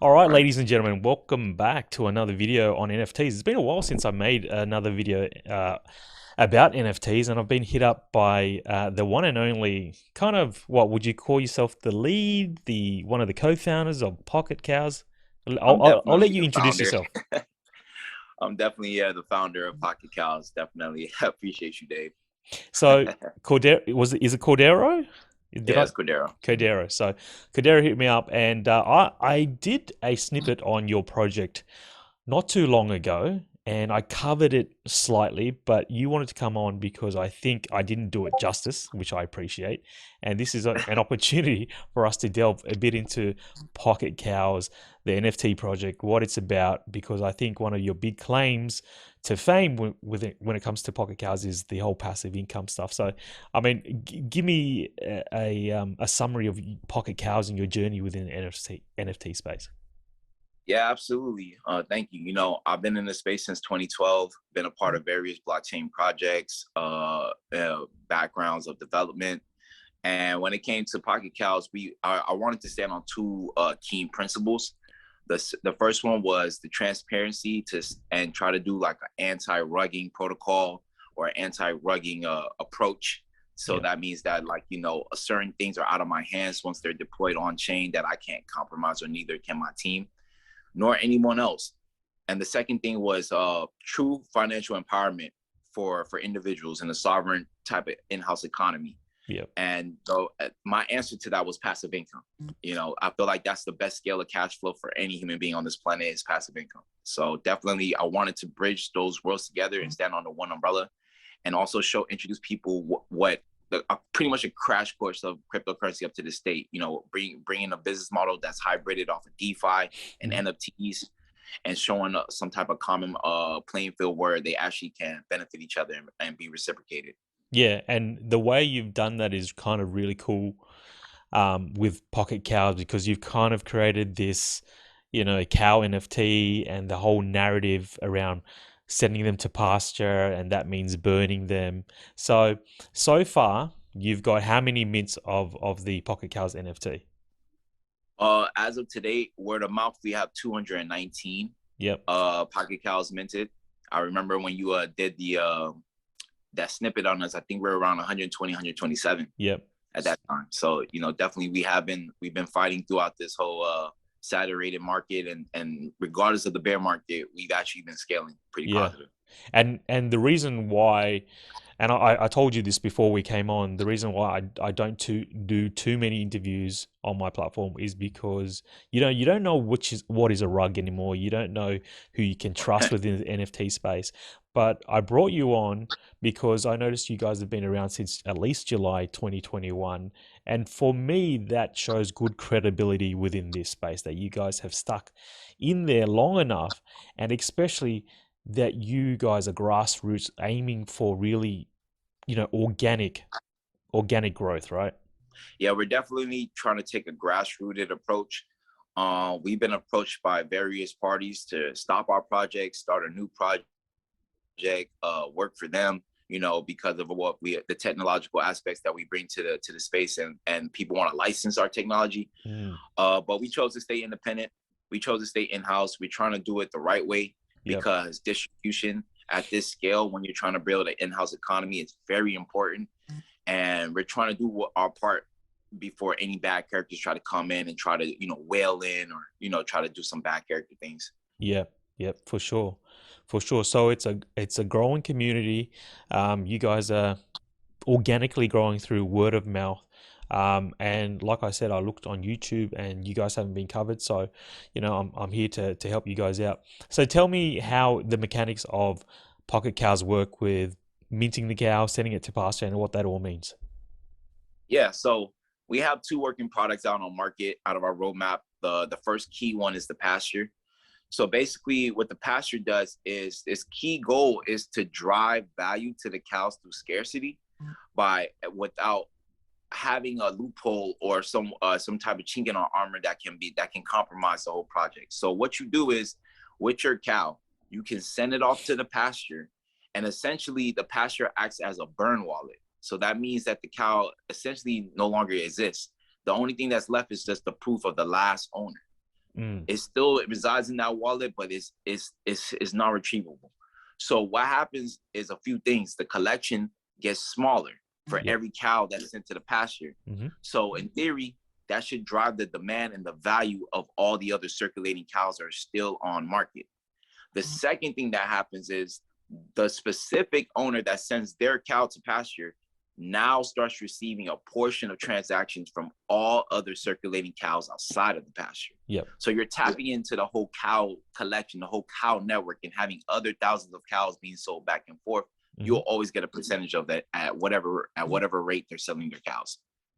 All right, ladies and gentlemen, welcome back to another video on NFTs. It's been a while since I made another video about NFTs, and I've been hit up by the one and only kind of what would you call yourself, the lead, the one of the co-founders of Pocket Cows. I'll, I'm I'll let definitely you the introduce founder. yourself. I'm definitely the founder of PocketCows. Definitely appreciate you, Dave. So Cordero is it Cordero? Did Yeah, I? it's Cordero. Cordero. So Cordero hit me up, and I did a snippet on your project not too long ago, and I covered it slightly, but you wanted to come on because I think I didn't do it justice, which I appreciate. And this is an opportunity for us to delve a bit into Pocket Cows, the NFT project, what it's about, because I think one of your big claims to fame when it comes to Pocket Cows is the whole passive income stuff. So, I mean, give me a summary of Pocket Cows and your journey within the NFT space. Yeah, absolutely. Thank you. I've been in this space since 2012. Been a part of various blockchain projects, backgrounds of development. And when it came to Pocket Cows, I wanted to stand on two key principles. The first one was the transparency and try to do like an anti-rugging protocol or anti-rugging approach. So Yeah. that means that certain things are out of my hands once they're deployed on chain that I can't compromise, or neither can my team nor anyone else. And the second thing was true financial empowerment for individuals in a sovereign type of in-house economy. Yeah. And so my answer to that was passive income. I feel like that's the best scale of cash flow for any human being on this planet is passive income. So definitely I wanted to bridge those worlds together and stand under one umbrella, and also introduce people pretty much a crash course of cryptocurrency up to the state. Bringing a business model that's hybrided off of DeFi and Mhm. NFTs, and showing some type of common playing field where they actually can benefit each other and be reciprocated. Yeah, and the way you've done that is kind of really cool with Pocket Cows because you've kind of created this, cow NFT and the whole narrative around sending them to pasture, and that means burning them. So far, you've got how many mints of the Pocket Cows NFT? As of today, word of mouth, we have 219 Yep, Pocket Cows minted. I remember when you did the that snippet on us, I think we're around 120, 127 yep. at that time. So, definitely we've been fighting throughout this whole saturated market, and regardless of the bear market, we've actually been scaling pretty Yeah. positive. And the reason why, and I told you this before we came on, the reason why I don't do too many interviews on my platform is because you don't know what is a rug anymore. You don't know who you can trust within the NFT space. But I brought you on because I noticed you guys have been around since at least July 2021. And for me, that shows good credibility within this space that you guys have stuck in there long enough, and especially that you guys are grassroots aiming for really, organic growth, right? Yeah, we're definitely trying to take a grassrooted approach. We've been approached by various parties to stop our project, start a new project, work for them, because of the technological aspects that we bring to the space, and people want to license our technology. Mm, But we chose to stay independent. We chose to stay in-house. We're trying to do it the right way, yep. because distribution at this scale, when you're trying to build an in-house economy, is very important. And we're trying to do our part before any bad characters try to come in and try to, whale in, or, try to do some bad character things. Yep. Yep. For sure. For sure. So it's a growing community. You guys are organically growing through word of mouth. And like I said, I looked on YouTube and you guys haven't been covered. So, I'm here to help you guys out. So tell me how the mechanics of Pocket Cows work with minting the cow, sending it to pasture, and what that all means. Yeah, so we have two working products out on market out of our roadmap. The first key one is the Pasture. So basically, what the Pasture does is its key goal is to drive value to the cows through scarcity, by without having a loophole or some type of chink in our armor that can compromise the whole project. So what you do is, with your cow, you can send it off to the pasture, and essentially the pasture acts as a burn wallet. So that means that the cow essentially no longer exists. The only thing that's left is just the proof of the last owner. Mm. It still resides in that wallet, but it's not retrievable. So what happens is a few things. The collection gets smaller for Yep. every cow that's sent to the pasture. Mm-hmm. So in theory, that should drive the demand and the value of all the other circulating cows that are still on market. The second thing that happens is the specific owner that sends their cow to pasture now starts receiving a portion of transactions from all other circulating cows outside of the pasture. Yep. So you're tapping into the whole cow collection, the whole cow network, and having other thousands of cows being sold back and forth. Mm-hmm. You'll always get a percentage of that at whatever rate they're selling their cows.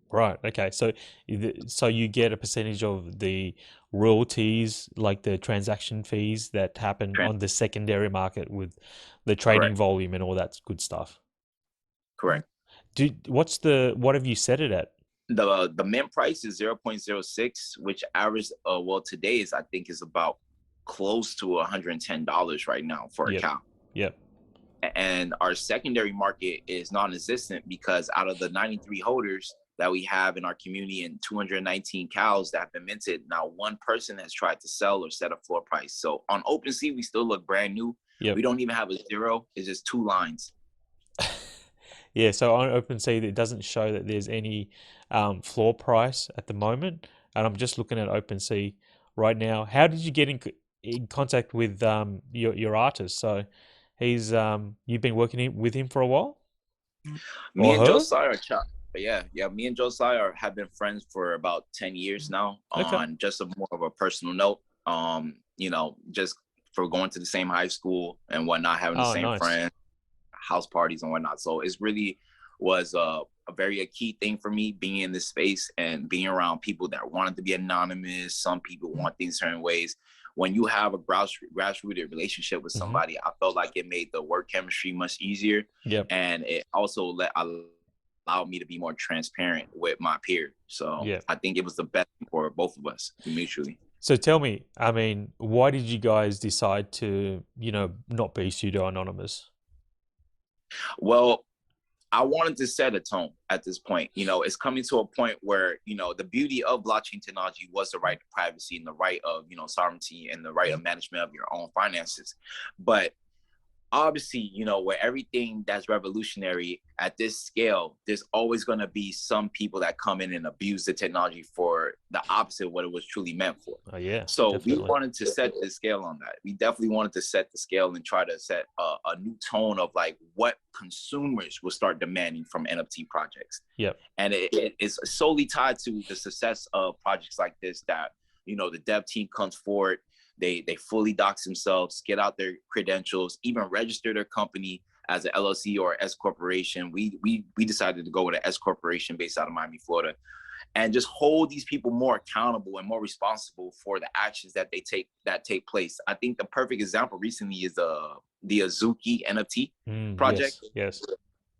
Right. Okay. So you get a percentage of the royalties, like the transaction fees that happen on the secondary market with the trading Correct. volume and all that good stuff. Correct. What have you set it at? The mint price is 0.06, which average well today is I think is about close to $110 right now for a Yep. cow. Yep. And our secondary market is non-existent because out of the 93 holders that we have in our community and 219 cows that have been minted, now one person has tried to sell or set a floor price. So on OpenSea, we still look brand new. Yep. We don't even have a zero. It's just 2 lines. Yeah, so on OpenSea, it doesn't show that there's any floor price at the moment, and I'm just looking at OpenSea right now. How did you get in contact with your artist? So he's you've been working with him for a while, Me or and her? Josiah are yeah. Me and Josiah have been friends for about 10 years now. Okay. On just a more of a personal note, just for going to the same high school and whatnot, having the Oh, same nice. friends, house parties and whatnot. So it's really was a key thing for me being in this space and being around people that wanted to be anonymous. Some people want things certain ways. When you have a grassrooted relationship with Mm-hmm. somebody, I felt like it made the work chemistry much easier, Yep. and it also allowed me to be more transparent with my peer. So Yeah. I think it was the best for both of us mutually. So tell me, I mean, why did you guys decide to, not be pseudo anonymous? Well, I wanted to set a tone at this point. It's coming to a point where, the beauty of blockchain technology was the right to privacy and the right of, sovereignty and the right of management of your own finances. But obviously, where everything that's revolutionary at this scale, there's always going to be some people that come in and abuse the technology for the opposite of what it was truly meant for. Oh yeah, So we definitely. wanted to set the scale on that. We definitely wanted to set the scale and try to set a new tone of like what consumers will start demanding from NFT projects. Yep. And it is solely tied to the success of projects like this that, the dev team comes forward. They fully dox themselves, get out their credentials, even register their company as an LLC or S corporation. We decided to go with an S corporation based out of Miami, Florida, and just hold these people more accountable and more responsible for the actions that take place. I think the perfect example recently is the Azuki NFT project. Yes.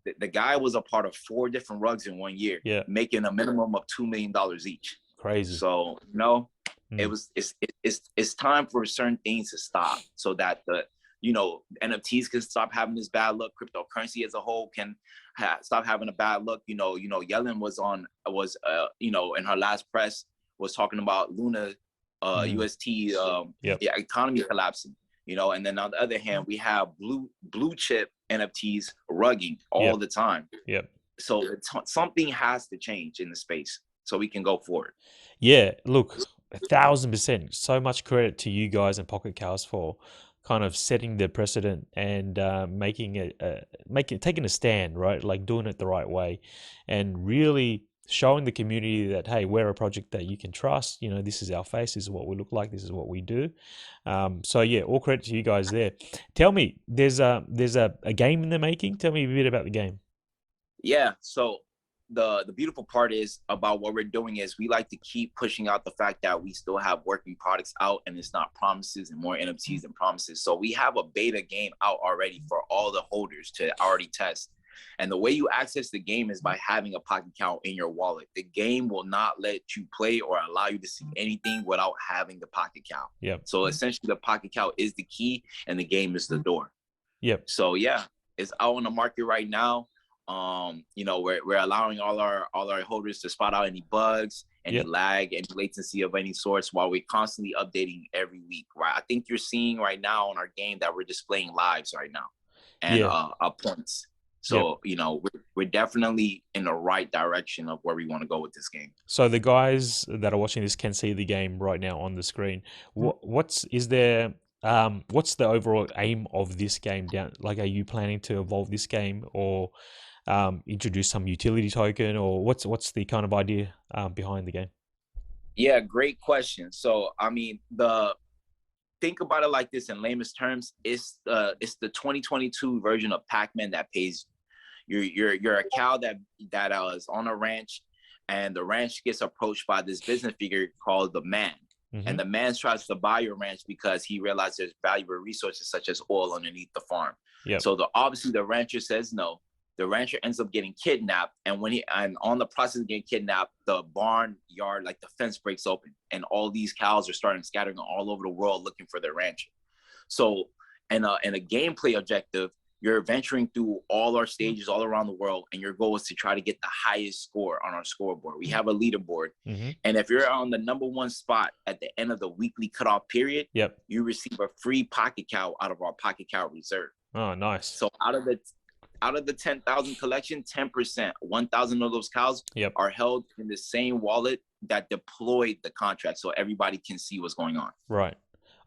The guy was a part of 4 different rugs in 1 year, Yeah. making a minimum of $2 million each. Crazy. So it's time for certain things to stop so that the NFTs can stop having this bad luck. Cryptocurrency as a whole can stop having a bad look. Yellen in her last press was talking about Luna, UST, the economy collapsing. And then on the other hand, we have blue chip NFTs rugging all the time. Yep. So something has to change in the space so we can go forward. Yeah, look, 1,000%. So much credit to you guys and PocketCows for kind of setting the precedent and taking a stand, right? Like doing it the right way, and really showing the community that hey, we're a project that you can trust. This is our face. This is what we look like. This is what we do. So yeah, all credit to you guys there. Tell me, there's a game in the making. Tell me a bit about the game. Yeah. So the beautiful part is about what we're doing is we like to keep pushing out the fact that we still have working products out and it's not promises and more NFTs than promises. So we have a beta game out already for all the holders to already test. And the way you access the game is by having a Pocket account in your wallet. The game will not let you play or allow you to see anything without having the Pocket account. Yep. So essentially the Pocket account is the key and the game is the door. Yep. So yeah, it's out on the market right now. We're allowing all our holders to spot out any bugs, any Yep. lag, any latency of any sorts, while we're constantly updating every week, right? I think you're seeing right now on our game that we're displaying lives right now and Yeah. points. Yep. So, we're definitely in the right direction of where we want to go with this game. So the guys that are watching this can see the game right now on the screen. What's the overall aim of this game down? Like, are you planning to evolve this game or introduce some utility token, or what's the kind of idea behind the game? Yeah, great question. So, I mean, the think about it like this in lamest terms: it's the 2022 version of Pac-Man that pays. You're a cow that is on a ranch, and the ranch gets approached by this business figure called the man. Mm-hmm. And the man tries to buy your ranch because he realizes there's valuable resources such as oil underneath the farm. Yep. So obviously the rancher says no. The rancher ends up getting kidnapped, and on the process of getting kidnapped, the barnyard, like the fence, breaks open, and all these cows are starting scattering all over the world looking for their rancher. So, and a gameplay objective, you're venturing through all our stages all around the world, and your goal is to try to get the highest score on our scoreboard. We have a leaderboard, Mm-hmm. and if you're on the number one spot at the end of the weekly cutoff period, Yep. you receive a free pocket cow out of our pocket cow reserve. Oh, nice. So out of the 10,000 collection, 10%, 1,000 of those cows Yep. are held in the same wallet that deployed the contract, so everybody can see what's going on. Right.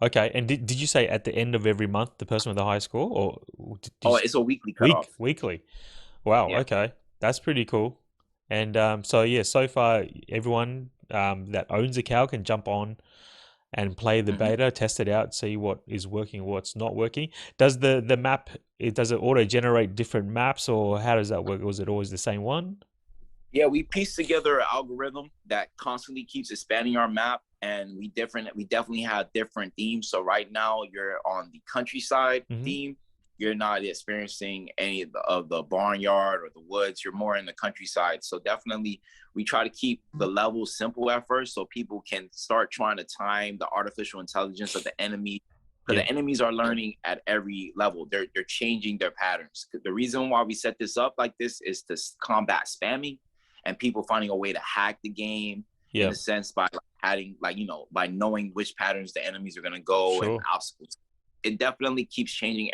Okay. And did you say at the end of every month the person with the high score, or did Oh, you it's a weekly cutoff. weekly? Wow. Yeah. Okay, that's pretty cool. And so yeah, so far everyone that owns a cow can jump on and play the Mhm. beta, test it out, see what is working, what's not working. Does the map does it auto generate different maps, or how does that work? Was it always the same one? Yeah, we pieced together an algorithm that constantly keeps expanding our map, and we definitely have different themes. So right now you're on the countryside Hmm. theme. You're not experiencing any of the barnyard or the woods. You're more in the countryside. So definitely we try to keep the levels simple at first so people can start trying to time the artificial intelligence of the enemy, because Yeah. the enemies are learning at every level. They're changing their patterns. The reason why we set this up like this is to combat spamming and people finding a way to hack the game, in Yeah. a sense, by adding, by knowing which patterns the enemies are going to go and Sure. obstacles. It definitely keeps changing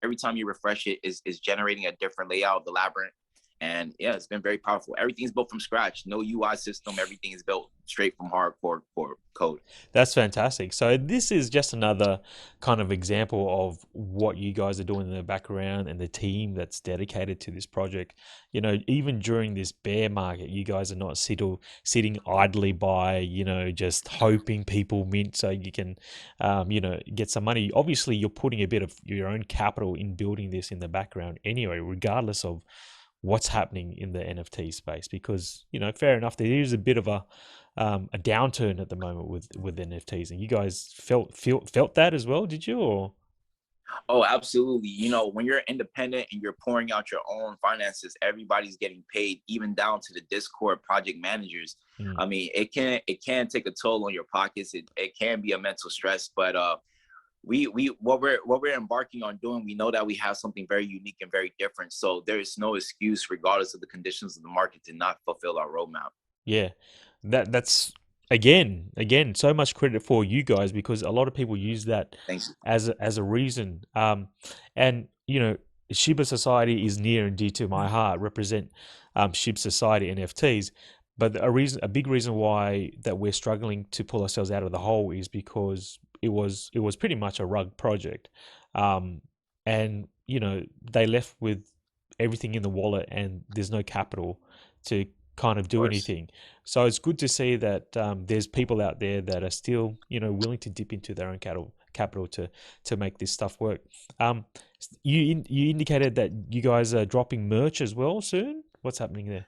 every time you refresh it. Is generating a different layout of the labyrinth. And yeah, it's been very powerful. Everything's built from scratch, no UI system. Everything is built straight from hardcore core code. That's fantastic. So this is just another kind of example of what you guys are doing in the background and the team that's dedicated to this project. Even during this bear market, you guys are not sitting idly by, just hoping people mint so you can, get some money. Obviously, you're putting a bit of your own capital in building this in the background anyway, regardless of what's happening in the NFT space, because fair enough, there is a bit of a downturn at the moment with NFTs, and you guys felt that as well, did you? Or Oh, absolutely. When you're independent and you're pouring out your own finances, everybody's getting paid, even down to the Discord project managers. mm, I mean, it can take a toll on your pockets. It can be a mental stress, but we what we're embarking on doing, we know that we have something very unique and very different. So there is no excuse, regardless of the conditions of the market, to not fulfill our roadmap. yeah, that's again so much credit for you guys, because a lot of people use that Thanks. as a reason. And Shiba Society is near and dear to my heart. Represent Shib Society NFTs. But a big reason why that we're struggling to pull ourselves out of the hole is because it was pretty much a rug project, and they left with everything in the wallet, and there's no capital to kind of Of do course. anything. So it's good to see that there's people out there that are still willing to dip into their own capital to make this stuff work. You indicated that you guys are dropping merch as well soon. What's happening there?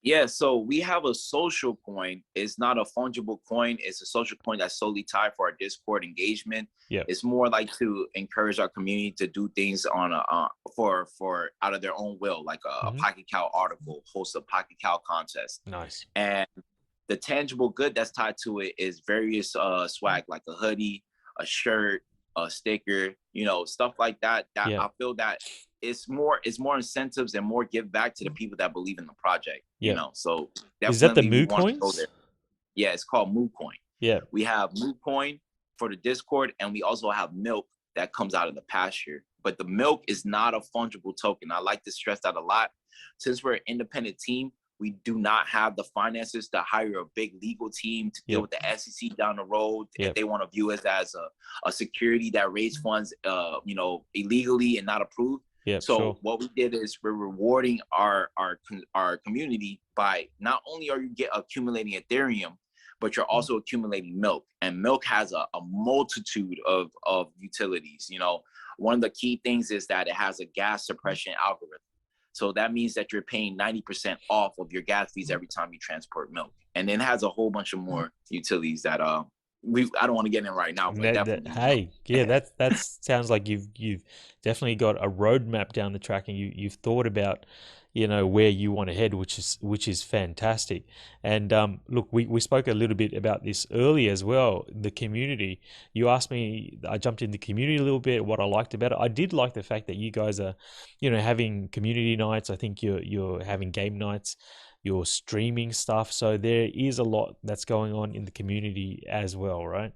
Yeah, so we have a social coin. It's not a fungible coin. It's a social coin that's solely tied for our Discord engagement. Yeah. It's more like to encourage our community to do things on a for out of their own will, like a Hmm. Pocket Cow article, host a Pocket Cow contest, Nice. and the tangible good that's tied to it is various swag, like a hoodie, a shirt, a sticker, stuff like that. That Yeah. I feel that it's more incentives and more give back to the people that believe in the project. Yeah. So Is that the definitely we Moo want to go coins? there. Yeah, it's called Moo Coin. Yeah. We have Moo Coin for the Discord, and we also have milk that comes out of the pasture. But the milk is not a fungible token. I like to stress that a lot. Since we're an independent team, we do not have the finances to hire a big legal team to deal Yep. with the SEC down the road if Yep. they want to view us as a security that raised funds, illegally and not approved. Yep. So Sure. what we did is we're rewarding our community by not only are you accumulating Ethereum, but you're also accumulating milk. And milk has a multitude of utilities. One of the key things is that it has a gas suppression algorithm. So that means that you're paying 90% off of your gas fees every time you transport milk. And then it has a whole bunch of more utilities that I don't want to get in right now, but definitely, Hey, yeah, that sounds like you've definitely got a roadmap down the track, and you've thought about, where you want to head, which is fantastic. And look, we spoke a little bit about this earlier as well. The community. You asked me, I jumped in the community a little bit. What I liked about it, I did like the fact that you guys are, having community nights. I think you're having game nights. You're streaming stuff. So there is a lot that's going on in the community as well, right?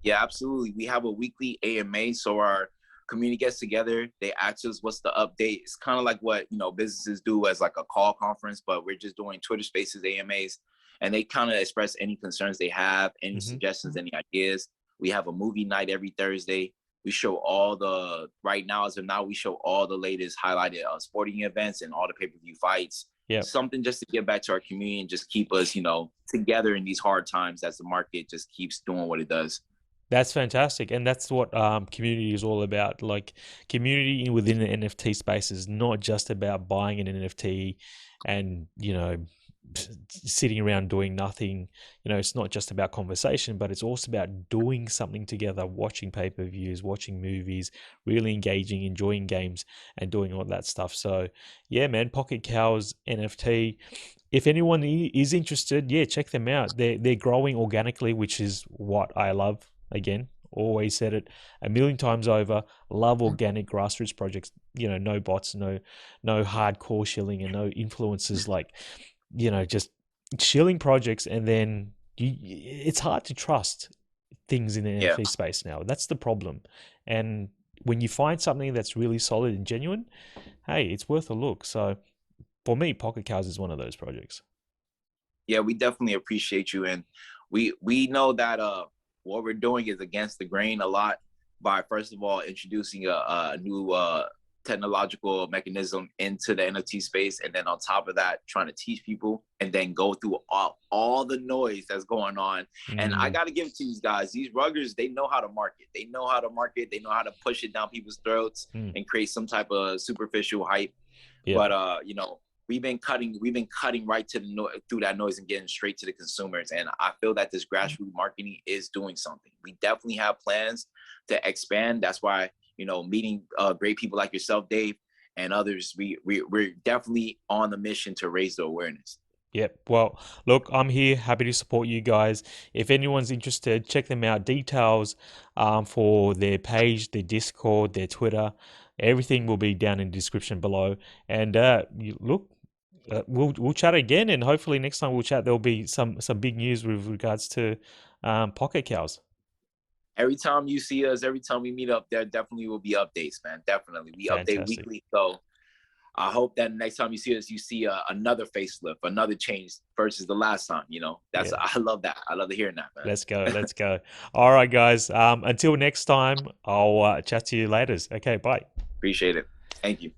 yeah, absolutely. We have a weekly AMA, so our community gets together. They ask us what's the update. It's kind of like what businesses do as like a call conference, but we're just doing Twitter Spaces AMAs, and they kind of express any concerns they have, any Mm-hmm. suggestions, any ideas. We have a movie night every Thursday. We show all the right now as of now. We show all the latest highlighted sporting events and all the pay-per-view fights. Yeah. Something just to give back to our community and just keep us, together in these hard times as the market just keeps doing what it does. That's fantastic, and that's what community is all about. Like community within the NFT space is not just about buying an NFT and sitting around doing nothing. It's not just about conversation, but it's also about doing something together, watching pay-per-views, watching movies, really engaging, enjoying games, and doing all that stuff. So, yeah, man, Pocket Cows NFT. If anyone is interested, yeah, check them out. They're growing organically, which is what I love. Again, always said it a million times over. Love organic grassroots projects. No bots, no hardcore shilling, and no influencers like just shilling projects. And then it's hard to trust things in the Yeah. NFT space now. That's the problem. And when you find something that's really solid and genuine, hey, it's worth a look. So for me, Pocket Cows is one of those projects. Yeah, we definitely appreciate you, and we know that what we're doing is against the grain a lot by first of all introducing a new technological mechanism into the NFT space, and then on top of that, trying to teach people and then go through all the noise that's going on. And I got to give it to these guys. These ruggers, they know how to market. They know how to market. They know how to push it down people's throats and create some type of superficial hype. Yeah. But we've been cutting right to through that noise and getting straight to the consumers. And I feel that this grassroots marketing is doing something. We definitely have plans to expand. That's why, meeting great people like yourself, Dave, and others, we're definitely on the mission to raise the awareness. Yep. Well, look, I'm here, happy to support you guys. If anyone's interested, check them out. Details for their page, their Discord, their Twitter, everything will be down in the description below. And look, we'll chat again, and hopefully next time we'll chat, there'll be some big news with regards to Pocket Cows. Every time you see us, every time we meet up, there definitely will be updates, man. Definitely, we update Fantastic. weekly. So I hope that next time you see us, you see another facelift, another change versus the last time. That's Yeah. I love that. I love to hear that, man. Let's go. Let's go. All right, guys. Until next time, I'll chat to you later. Okay, bye. Appreciate it. Thank you.